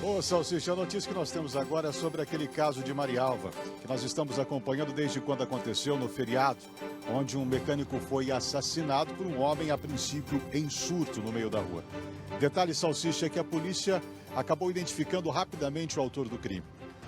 Ô, Salsicha, a notícia que nós temos agora é sobre aquele caso de Marialva, que nós estamos acompanhando desde quando aconteceu no feriado, onde um mecânico foi assassinado por um homem, a princípio, em surto no meio da rua. Detalhe, Salsicha, é que a polícia acabou identificando rapidamente o autor do crime.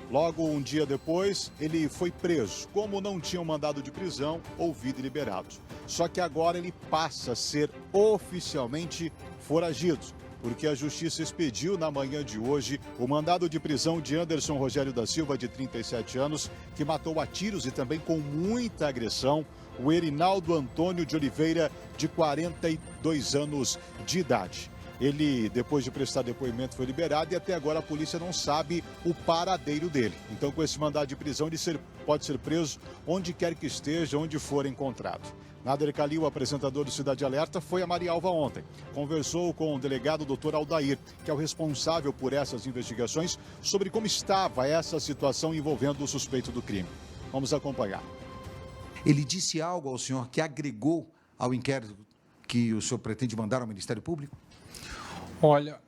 Logo, um dia depois, ele foi preso. Como não tinha um mandado de prisão, ouvido e liberado. Só que agora ele passa a ser oficialmente foragido, porque a Justiça expediu na manhã de hoje o mandado de prisão de Anderson Rogério da Silva, de 37 anos, que matou a tiros e também com muita agressão o Erinaldo Antônio de Oliveira, de 42 anos de idade. Ele, depois de prestar depoimento, foi liberado e até agora a polícia não sabe o paradeiro dele. Então, com esse mandado de prisão, ele pode ser preso onde quer que esteja, onde for encontrado. Nader Kalil, o apresentador do Cidade Alerta, foi a Marialva ontem. Conversou com o delegado Dr. Aldair, que é o responsável por essas investigações, sobre como estava essa situação envolvendo o suspeito do crime. Vamos acompanhar. Ele disse algo ao senhor que agregou ao inquérito que o senhor pretende mandar ao Ministério Público? Olha,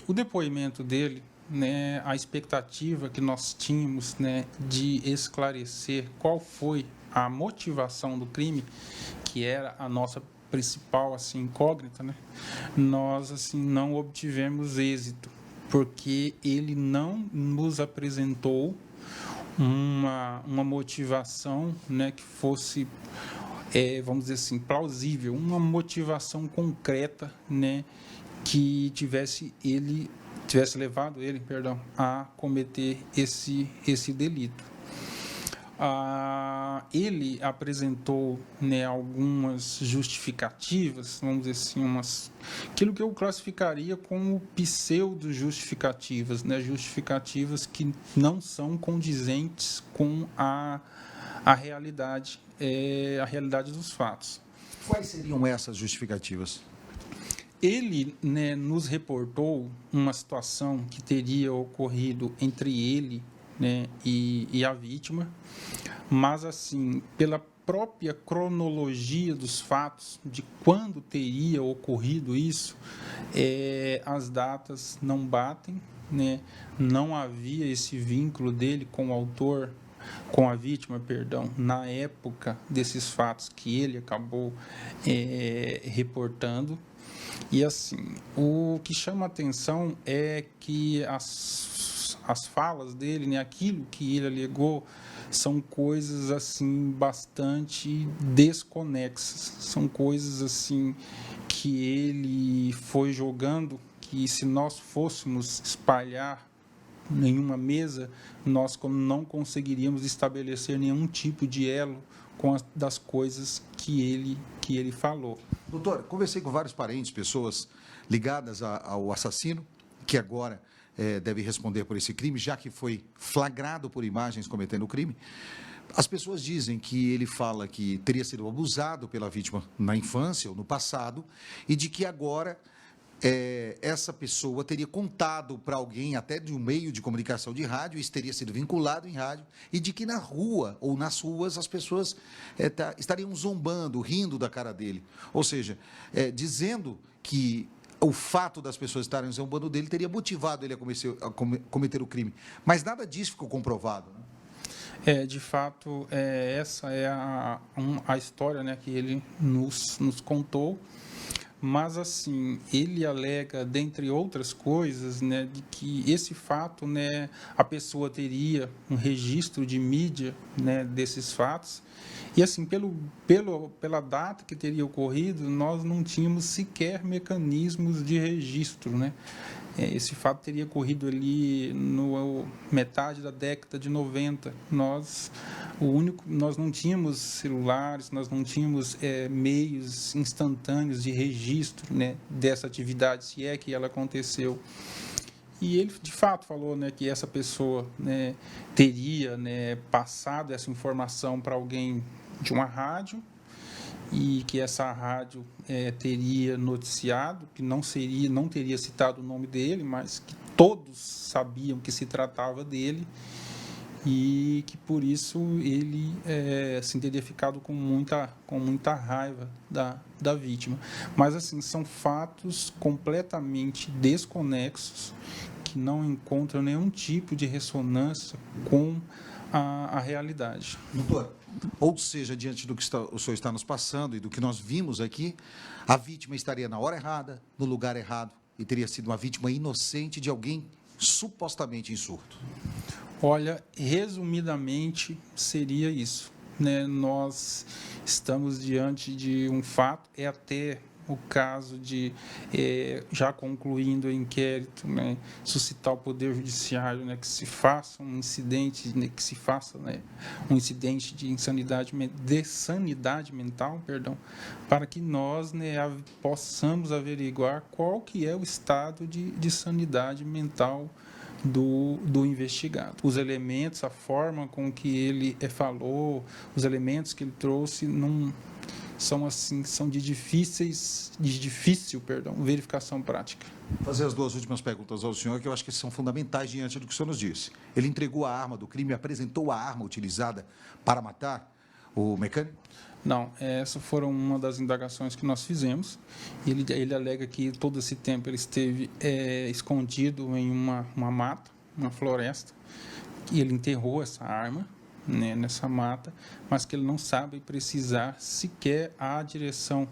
o depoimento dele, né, a expectativa que nós tínhamos, né, de esclarecer qual foi a motivação do crime, que era a nossa principal assim, incógnita, né, nós assim, não obtivemos êxito, porque ele não nos apresentou uma motivação, né, que fosse, vamos dizer assim, plausível, uma motivação concreta, né, que tivesse levado ele, a cometer esse delito. Ele apresentou, né, algumas justificativas, vamos dizer assim, aquilo que eu classificaria como pseudo-justificativas, né, justificativas que não são condizentes com a realidade dos fatos. Quais seriam essas justificativas? Ele, né, nos reportou uma situação que teria ocorrido entre ele, né, e a vítima, mas, assim, pela própria cronologia dos fatos, de quando teria ocorrido isso, as datas não batem, né, não havia esse vínculo dele com o autor, com a vítima, na época desses fatos que ele acabou reportando. E, assim, o que chama a atenção é que as falas dele, né, aquilo que ele alegou, são coisas, assim, bastante desconexas. São coisas, assim, que ele foi jogando, que se nós fôssemos espalhar em uma mesa, nós não conseguiríamos estabelecer nenhum tipo de elo com das coisas que ele falou. Doutor, conversei com vários parentes, pessoas ligadas ao assassino, que agora deve responder por esse crime, já que foi flagrado por imagens cometendo o crime. As pessoas dizem que ele fala que teria sido abusado pela vítima na infância ou no passado e de que agora essa pessoa teria contado para alguém, até de um meio de comunicação de rádio, isso teria sido vinculado em rádio, e de que na rua ou nas ruas as pessoas estariam zombando, rindo da cara dele. Ou seja, dizendo que o fato das pessoas estarem zombando dele teria motivado ele a cometer o crime. Mas nada disso ficou comprovado, né? De fato, essa é a história, né, que ele nos contou. Mas, assim, ele alega, dentre outras coisas, né, de que esse fato, né, a pessoa teria um registro de mídia, né, desses fatos. E, assim, pela data que teria ocorrido, nós não tínhamos sequer mecanismos de registro, né? Esse fato teria ocorrido ali no metade da década de 90. Nós não tínhamos celulares, nós não tínhamos meios instantâneos de registro, né, dessa atividade, se é que ela aconteceu. E ele, de fato, falou, né, que essa pessoa, né, teria, né, passado essa informação para alguém de uma rádio, e que essa rádio teria noticiado, que não teria citado o nome dele, mas que todos sabiam que se tratava dele, e que por isso ele assim, teria ficado com muita raiva da vítima. Mas, assim, são fatos completamente desconexos que não encontram nenhum tipo de ressonância com a realidade. Doutor, ou seja, diante do que o senhor está nos passando e do que nós vimos aqui, a vítima estaria na hora errada, no lugar errado, e teria sido uma vítima inocente de alguém supostamente insurdo. Olha, resumidamente, seria isso, né? Nós estamos diante de um fato, é até o caso de, já concluindo o inquérito, né, suscitar o Poder Judiciário, né, que se faça um incidente, né, um incidente de sanidade mental, para que nós, né, possamos averiguar qual que é o estado de sanidade mental do investigado. Os elementos, a forma com que ele falou, os elementos que ele trouxe, não são de difícil verificação prática. Vou fazer as duas últimas perguntas ao senhor, que eu acho que são fundamentais diante do que o senhor nos disse. Ele entregou a arma do crime, apresentou a arma utilizada para matar o mecânico? Não, essa foram uma das indagações que nós fizemos. Ele alega que todo esse tempo ele esteve escondido em uma mata, uma floresta, e ele enterrou essa arma, né, nessa mata, mas que ele não sabe precisar sequer a direção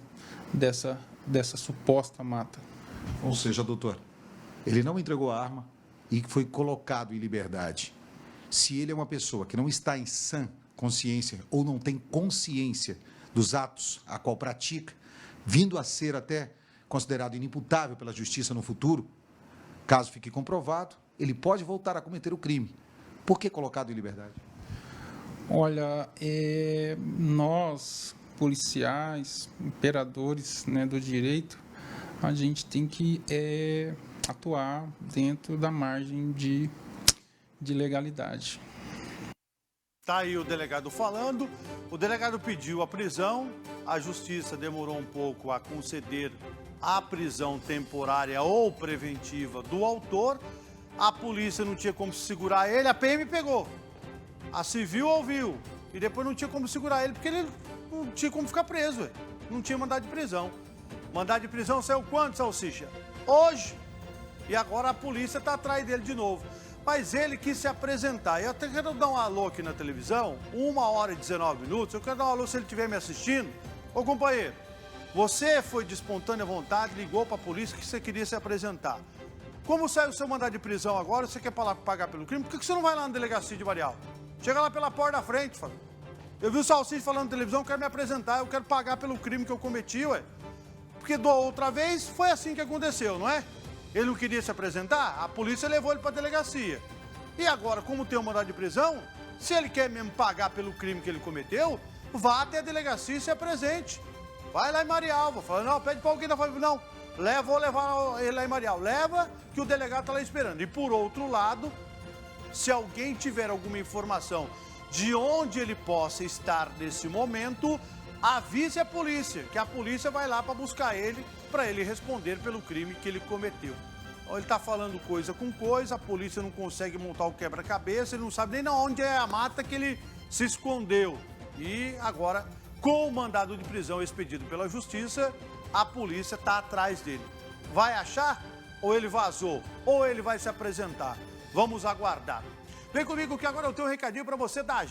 dessa suposta mata. Ou seja, doutor, ele não entregou a arma e foi colocado em liberdade. Se ele é uma pessoa que não está em sã consciência ou não tem consciência dos atos a qual pratica, vindo a ser até considerado inimputável pela justiça no futuro, caso fique comprovado, ele pode voltar a cometer o crime. Por que colocado em liberdade? Olha, nós, policiais, operadores, né, do direito, a gente tem que atuar dentro da margem de legalidade. Está aí o delegado falando, o delegado pediu a prisão, a justiça demorou um pouco a conceder a prisão temporária ou preventiva do autor, a polícia não tinha como segurar ele, a PM pegou, a civil ouviu, e depois não tinha como segurar ele porque ele não tinha como ficar preso, não tinha mandado de prisão. Mandado de prisão saiu quando, Salsicha? Hoje, e agora a polícia está atrás dele de novo. Mas ele quis se apresentar. Eu até quero dar um alô aqui na televisão, 1h19. Eu quero dar um alô se ele estiver me assistindo. Ô, companheiro, você foi de espontânea vontade, ligou para a polícia que você queria se apresentar. Como saiu o seu mandado de prisão agora, você quer pagar pelo crime, por que você não vai lá na delegacia de Marial? Chega lá pela porta da frente, fala. Eu vi o Salsicha falando na televisão, eu quero me apresentar, eu quero pagar pelo crime que eu cometi, ué. Porque da outra vez foi assim que aconteceu, não é? Ele não queria se apresentar, a polícia levou ele para a delegacia. E agora, como tem um mandado de prisão, se ele quer mesmo pagar pelo crime que ele cometeu, vá até a delegacia e se apresente. Vai lá em Marialva, fala, não, pede para alguém da família, não, vou levar ele lá em Marialva. Leva que o delegado está lá esperando. E por outro lado, se alguém tiver alguma informação de onde ele possa estar nesse momento, avise a polícia, que a polícia vai lá para buscar ele, para ele responder pelo crime que ele cometeu. Ele está falando coisa com coisa, a polícia não consegue montar o quebra-cabeça, ele não sabe nem onde é a mata que ele se escondeu. E agora, com o mandado de prisão expedido pela justiça, a polícia está atrás dele. Vai achar? Ou ele vazou? Ou ele vai se apresentar? Vamos aguardar. Vem comigo que agora eu tenho um recadinho para você da